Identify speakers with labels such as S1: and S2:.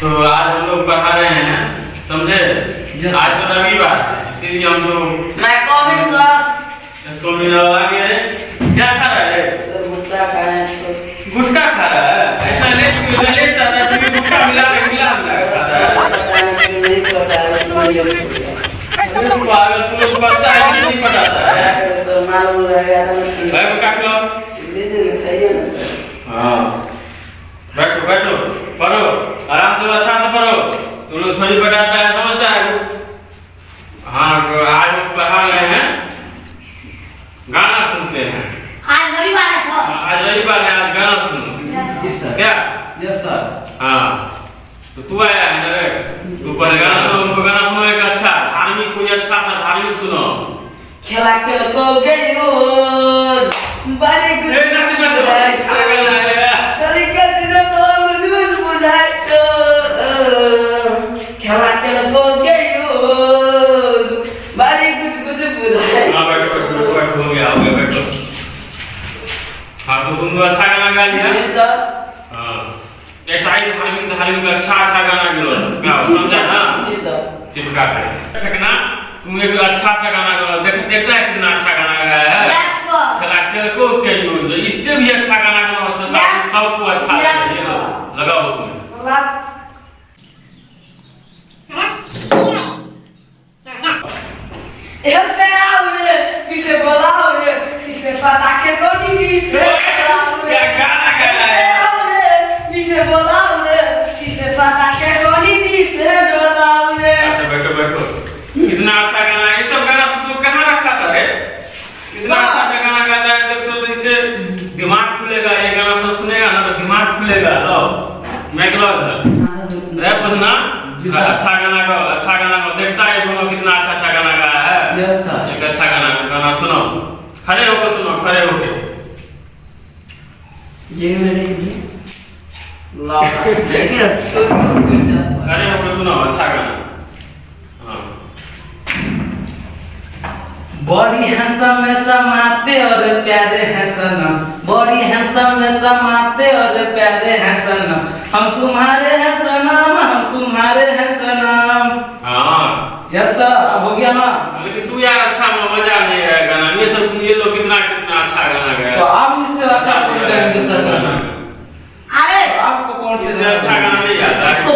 S1: तो आज हम लोग पढ़ा रहे हैं, समझे? आज तो रविवार है, इसीलिए हम लोग
S2: मैं कॉमिक सर
S1: इसको मिला गया है। क्या खा रहा है?
S2: गुटखा खा रहे हैं।
S1: गुटखा खा रहा है? इतना लेट से आता है, तुम्हें गुटखा मिला के खा रहा है।
S2: नहीं पता है
S1: तुम लोग पता है नहीं पता है?
S2: सर मालूम रहेगा तो
S1: भाई को काट लो।
S2: लीजिए खाइए ना सर।
S1: हाँ, बैठो बैठो, पढ़ो आराम से, अच्छा से पढ़ो। तुम लोग छोटी पढ़ाता है, समझता है? हाँ, आज हम पढ़ा रहे हैं, गाना सुनते हैं।
S3: आज रविवार है सर।
S1: आज रविवार है, आज गाना सुनो।
S2: Yes sir.
S1: क्या?
S2: Yes sir.
S1: हाँ, तो तू आया है ना रे? तू पहले गाना सुनो, उनको गाना सुनो एक अच्छा धार्मिक, कोई अच्छा सा धार्मिक सुनो।
S2: खेला खेल को गई हो बारी गुड
S1: नाच नाच
S2: चली के दिन तो मुझे बुझाई छो खेला खेल को गई हो बारी गुड बुझाई।
S1: हाँ बैठो बैठो बैठो, हो गया बैठो। हाँ, तो तुम तो अच्छा गाना गा लिया।
S2: जी सर।
S1: हाँ, ऐसा ही धार्मिक अच्छा गाना गिरो, क्या समझा ना?
S2: जी सर।
S1: चिपका के देखना, तुम एक अच्छा सा गाना गाओ। देखता है कितना अच्छा गाना गाया है।
S3: Yes sir.
S1: खेला खेल को के यूज, इससे भी अच्छा गाना गाओ, सबको अच्छा लगे। लगाओ उसमें।
S2: ऐसे आओगे किसे बोलाओगे किसे पटाखे को किसे बोलाओगे
S1: क्या गाना गाया है?
S2: आओगे किसे बोलाओगे किसे पटाखे को किसे बोलाओगे।
S1: अच्छा बैठो बैठो, कितना अच्छा गाना है। ये सब गाना तू कहाँ रखा था रे? कितना अच्छा सा गाना गाता है। देखो तो इससे दिमाग खुलेगा, ये गाना सब सुनेगा ना तो दिमाग खुलेगा। लो मैं गलो इधर रे पूछना, अच्छा गाना गाओ, अच्छा गाना गाओ। देखता है दोनों कितना अच्छा अच्छा गाना गाया है।
S2: Yes sir.
S1: एक अच्छा गाना सुनो, खड़े होकर सुनो, खड़े होकर।
S2: ये मेरे लिए लाओ
S1: खड़े होकर सुनो अच्छा गाना। हाँ,
S4: बड़ी हैंडसम में समाते और प्यारे हैं सनम, बड़ी हैंडसम में समाते और प्यारे हैं सनम, हम तुम्हारे हैं सनम, हम तुम्हारे हैं सनम।
S1: हाँ
S4: यस सर, अब हो गया ना?
S1: लेकिन तू यार अच्छा मजा नहीं आया गाना। ये सब ये लोग कितना कितना अच्छा गाना गाया।
S4: तो आप इससे अच्छा कौन गाएंगे सर गाना?
S3: अरे
S4: आपको कौन से
S1: इससे अच्छा गाना नहीं आता।
S2: इसको